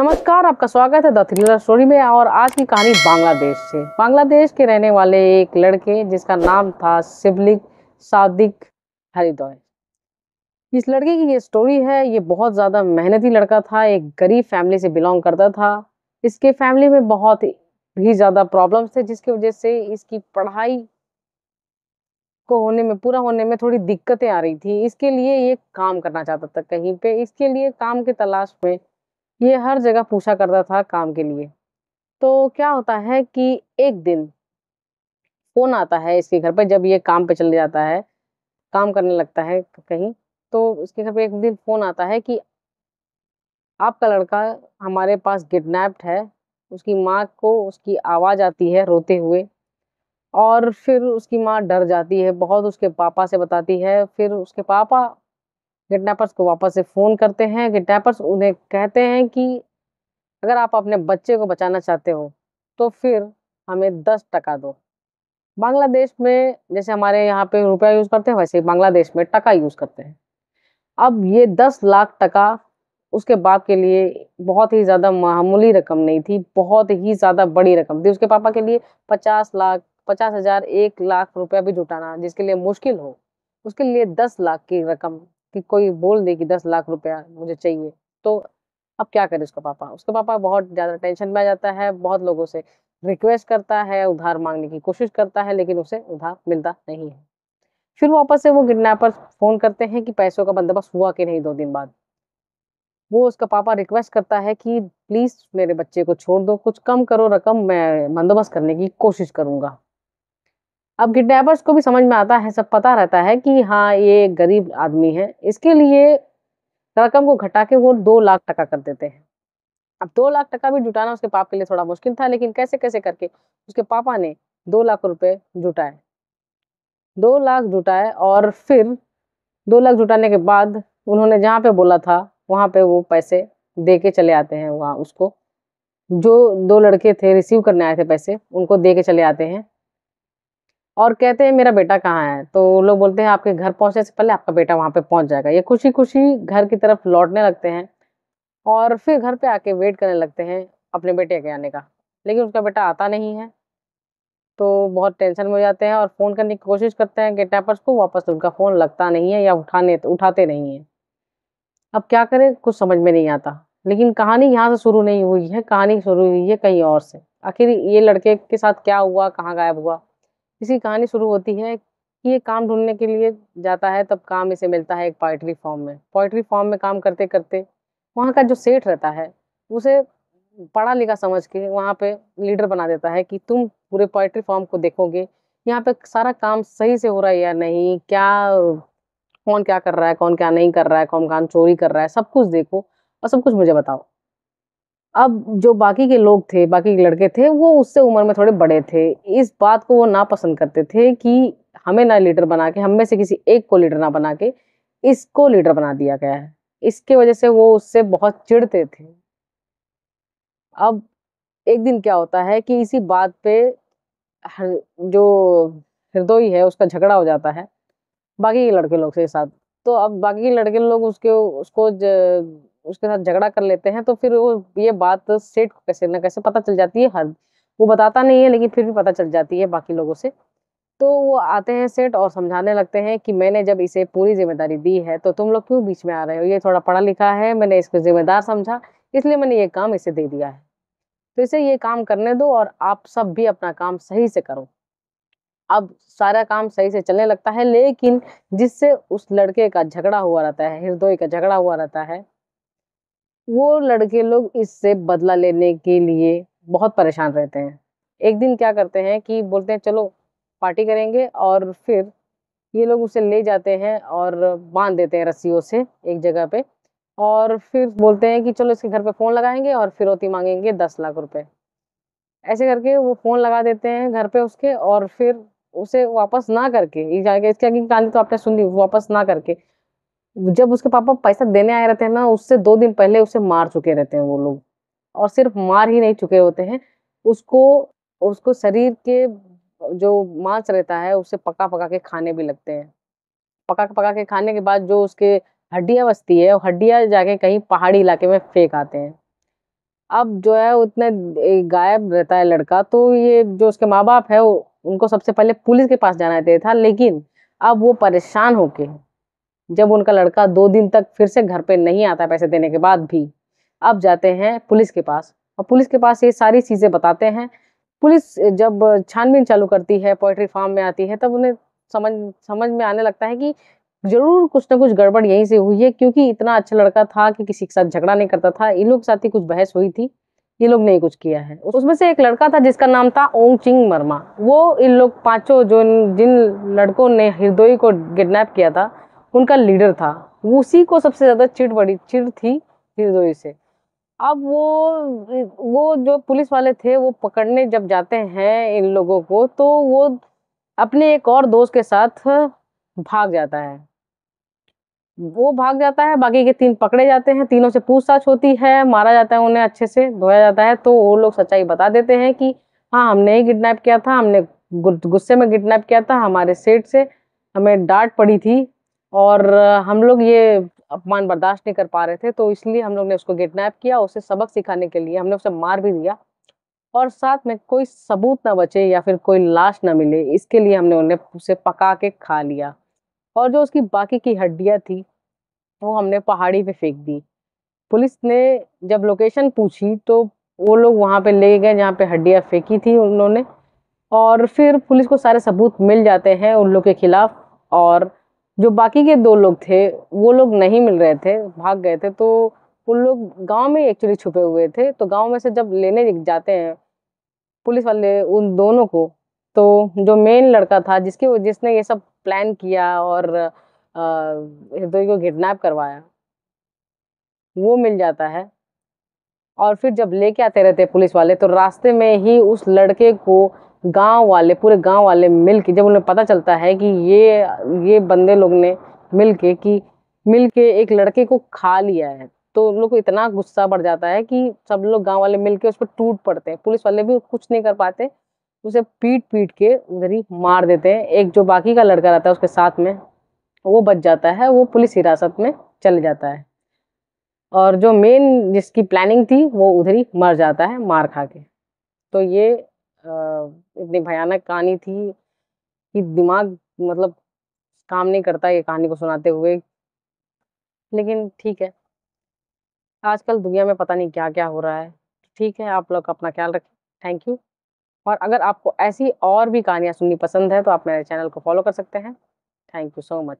नमस्कार, आपका स्वागत है द थ्रिलर स्टोरी में। और आज की कहानी बांग्लादेश से। बांग्लादेश के रहने वाले एक लड़के जिसका नाम था शिवलिक सादिक हरिदोय। इस लड़के की ये स्टोरी है। ये बहुत ज़्यादा मेहनती लड़का था, एक गरीब फैमिली से बिलोंग करता था। इसके फैमिली में बहुत भी ज़्यादा प्रॉब्लम्स थे, जिसकी वजह से इसकी पढ़ाई को होने में पूरा होने में थोड़ी दिक्कतें आ रही थी। इसके लिए ये काम करना चाहता था कहीं पे। इसके लिए काम की तलाश में ये हर जगह पूछा करता था काम के लिए। तो क्या होता है कि एक दिन फ़ोन आता है इसके घर पे। जब ये काम पे चले जाता है, काम करने लगता है कहीं, तो इसके घर पे एक दिन फ़ोन आता है कि आपका लड़का हमारे पास किडनैप्ड है। उसकी माँ को उसकी आवाज़ आती है रोते हुए, और फिर उसकी माँ डर जाती है बहुत, उसके पापा से बताती है। फिर उसके पापा किडनैपर्स को वापस से फ़ोन करते हैं। किडनैपर्स उन्हें कहते हैं कि अगर आप अपने बच्चे को बचाना चाहते हो, तो फिर हमें 10 टका दो। बांग्लादेश में जैसे हमारे यहाँ पे रुपया यूज़ करते हैं, वैसे ही बांग्लादेश में टका यूज़ करते हैं। अब ये 10 लाख टका उसके बाप के लिए बहुत ही ज़्यादा मामूली रकम नहीं थी, बहुत ही ज़्यादा बड़ी रकम थी। उसके पापा के लिए 50 लाख, 50,000, 1 लाख रुपया भी जुटाना जिसके लिए मुश्किल हो, उसके लिए 10 लाख की रकम, कि कोई बोल दे कि 10 लाख रुपया मुझे चाहिए, तो अब क्या करे उसका पापा? उसका पापा बहुत ज़्यादा टेंशन में आ जाता है, बहुत लोगों से रिक्वेस्ट करता है, उधार माँगने की कोशिश करता है, लेकिन उसे उधार मिलता नहीं है। फिर वापस से वो किडनैपर्स फ़ोन करते हैं कि पैसों का बंदोबस्त हुआ कि नहीं 2 दिन बाद। वो उसका पापा रिक्वेस्ट करता है कि प्लीज़ मेरे बच्चे को छोड़ दो, कुछ कम करो रकम, मैं बंदोबस्त करने की कोशिश करूँगा। अब किडनैपर्स को भी समझ में आता है, सब पता रहता है कि हाँ, ये गरीब आदमी है। इसके लिए रकम को घटा के वो 2 लाख टका कर देते हैं। अब 2 लाख टका भी जुटाना उसके पापा के लिए थोड़ा मुश्किल था, लेकिन कैसे-कैसे करके उसके पापा ने 2 लाख रुपए जुटाए। 2 लाख जुटाए, और फिर 2 लाख जुटाने के बाद उन्होंने जहाँ पे बोला था, वहाँ पे वो पैसे दे के चले आते हैं वहाँ उसको। जो 2 लड़के थे रिसीव करने आए थे पैसे, उनको दे के चले आते हैं और कहते हैं मेरा बेटा कहाँ है? तो वो लोग बोलते हैं आपके घर पहुँचने से पहले आपका बेटा वहाँ पे पहुँच जाएगा। ये खुशी-खुशी घर की तरफ लौटने लगते हैं और फिर घर पे आके वेट करने लगते हैं अपने बेटे के आने का। लेकिन उसका बेटा आता नहीं है, तो बहुत टेंशन में हो जाते हैं और फ़ोन करने की कोशिश करते हैं किडनैपर्स को, वापस उनका फ़ोन लगता नहीं है या उठाते नहीं हैं। अब क्या करें, कुछ समझ में नहीं आता। लेकिन कहानी यहाँ से शुरू नहीं हुई है, कहानी शुरू हुई है कहीं और से। आखिर ये लड़के के साथ क्या हुआ, कहाँ गायब हुआ? इसकी कहानी शुरू होती है कि ये काम ढूँढने के लिए जाता है, तब काम इसे मिलता है एक पोएट्री फ़ॉर्म में। पोएट्री फ़ॉर्म में काम करते-करते वहाँ का जो सेठ रहता है, उसे पढ़ा-लिखा समझ के वहाँ पे लीडर बना देता है कि तुम पूरे पोएट्री फ़ॉर्म को देखोगे, यहाँ पे सारा काम सही से हो रहा है या नहीं, कौन क्या कर रहा है, कौन क्या नहीं कर रहा है, कौन कहाँ चोरी कर रहा है, सब कुछ देखो और सब कुछ मुझे बताओ। अब जो बाकी के लोग थे, बाकी के लड़के थे, वो उससे उम्र में थोड़े बड़े थे। इस बात को वो नापसंद करते थे कि हमें ना लीडर बना के, हम में से किसी एक को लीडर ना बना के, इसको लीडर बना दिया गया है। इसकी वजह से वो उससे बहुत चिढ़ते थे। अब एक दिन क्या होता है कि इसी बात पे हर जो हरदोई है, उसका झगड़ा हो जाता है बाकी के लड़के लोग के साथ। तो अब बाकी के लड़के लोग उसके साथ झगड़ा कर लेते हैं, तो फिर वो ये बात सेठ को कैसे न कैसे पता चल जाती है। हर वो बताता नहीं है, लेकिन फिर भी पता चल जाती है बाकी लोगों से। तो वो आते हैं सेठ और समझाने लगते हैं कि मैंने जब इसे पूरी ज़िम्मेदारी दी है, तो तुम लोग क्यों बीच में आ रहे हो? ये थोड़ा पढ़ा-लिखा है, मैंने इसको ज़िम्मेदार समझा, इसलिए मैंने ये काम इसे दे दिया है। तो इसे ये काम करने दो और आप सब भी अपना काम सही से करो। अब सारा काम सही से चलने लगता है, लेकिन जिससे उस लड़के का झगड़ा हुआ रहता है, हृदय का झगड़ा हुआ रहता है, वो लड़के लोग इससे बदला लेने के लिए बहुत परेशान रहते हैं। एक दिन क्या करते हैं कि बोलते हैं चलो पार्टी करेंगे, और फिर ये लोग उसे ले जाते हैं और बाँध देते हैं रस्सियों से एक जगह पे, और फिर बोलते हैं कि चलो इसके घर पे फ़ोन लगाएँगे और फिरौती माँगेंगे 10 लाख रुपए। ऐसे करके वो फ़ोन लगा देते हैं घर पे उसके, और फिर उसे वापस ना करके ये जाके इसके आगे की कहानी तो आपने सुन ली, वापस ना करके जब उसके पापा पैसा देने आए रहते हैं ना, उससे 2 दिन पहले उसे मार चुके रहते हैं वो लोग। और सिर्फ़ मार ही नहीं चुके होते हैं, उसको उसको शरीर के जो मांस रहता है, उसे पका-पका के खाने भी लगते हैं। पका-पका के खाने के बाद जो उसके हड्डियाँ बचती है, वो हड्डियाँ जाके कहीं पहाड़ी इलाके में फेंक आते हैं। अब जो है उतने गायब रहता है लड़का, तो ये जो उसके माँ बाप है उनको सबसे पहले पुलिस के पास जाना चाहिए था, लेकिन अब वो परेशान होके जब उनका लड़का 2 दिन तक फिर से घर पे नहीं आता पैसे देने के बाद भी, अब जाते हैं पुलिस के पास और पुलिस के पास ये सारी चीजें बताते हैं। पुलिस जब छानबीन चालू करती है, पोल्ट्री फार्म में आती है, तब उन्हें समझ समझ में आने लगता है कि जरूर कुछ ना कुछ गड़बड़ यहीं से हुई है, क्योंकि इतना अच्छा लड़का था कि किसी के साथ झगड़ा नहीं करता था। इन लोग के साथ ही कुछ बहस हुई थी, ये लोग ने कुछ किया है। उसमें से एक लड़का था जिसका नाम था ओंग चिंग वर्मा। वो इन लोग पांचों जो जिन लड़कों ने हृदय को किडनैप किया था उनका लीडर था। उसी को सबसे ज्यादा चिढ़ थी हृदय से। अब वो जो पुलिस वाले थे वो पकड़ने जब जाते हैं इन लोगों को, तो वो अपने एक और दोस्त के साथ भाग जाता है। वो भाग जाता है, बाकी के 3 पकड़े जाते हैं, तीनों से पूछताछ होती है, मारा जाता है, उन्हें अच्छे से धोया जाता है। तो वो लोग सच्चाई बता देते हैं कि हाँ, हमने ही किडनैप किया था, हमने गुस्से में किडनैप किया था, हमारे सेठ से हमें डांट पड़ी थी और हम लोग ये अपमान बर्दाश्त नहीं कर पा रहे थे, तो इसलिए हम लोग ने उसको किडनैप किया। उसे सबक सिखाने के लिए हमने उसे मार भी दिया और साथ में कोई सबूत ना बचे या फिर कोई लाश ना मिले, इसके लिए हमने उन्हें उसे पका के खा लिया। और जो उसकी बाकी की हड्डियां थी वो हमने पहाड़ी पे फेंक दी। पुलिस ने जब लोकेशन पूछी तो वो लोग वहां पे ले गए जहाँ पे हड्डियां फेंकी थी उन्होंने, और फिर पुलिस को सारे सबूत मिल जाते हैं उन लोग के खिलाफ। और जो बाकी के 2 लोग थे वो लोग नहीं मिल रहे थे, भाग गए थे। तो उन लोग गांव में एक्चुअली छुपे हुए थे, तो गांव में से जब लेने जाते हैं पुलिस वाले उन दोनों को, तो जो मेन लड़का था जिसने ये सब प्लान किया और हृदय को किडनैप करवाया, वो मिल जाता है। और फिर जब लेके आते रहते हैं पुलिस वाले, तो रास्ते में ही उस लड़के को गांव वाले, पूरे गांव वाले मिलके, जब उन्हें पता चलता है कि ये बंदे लोग ने मिलके एक लड़के को खा लिया है, तो उन लोग को इतना गुस्सा बढ़ जाता है कि सब लोग गांव वाले मिलके उस पर टूट पड़ते हैं। पुलिस वाले भी कुछ नहीं कर पाते, उसे पीट पीट के उधर ही मार देते हैं। एक जो बाकी का लड़का रहता है उसके साथ में, वो बच जाता है, वो पुलिस हिरासत में चले जाता है। और जो मेन जिसकी प्लानिंग थी वो उधर ही मर जाता है मार खा के। तो ये इतनी भयानक कहानी थी कि दिमाग मतलब काम नहीं करता ये कहानी को सुनाते हुए। लेकिन ठीक है, आजकल दुनिया में पता नहीं क्या क्या हो रहा है। ठीक है, आप लोग अपना ख्याल रखें। Thank you. और अगर आपको ऐसी और भी कहानियां सुननी पसंद है तो आप मेरे चैनल को फॉलो कर सकते हैं। Thank you so much.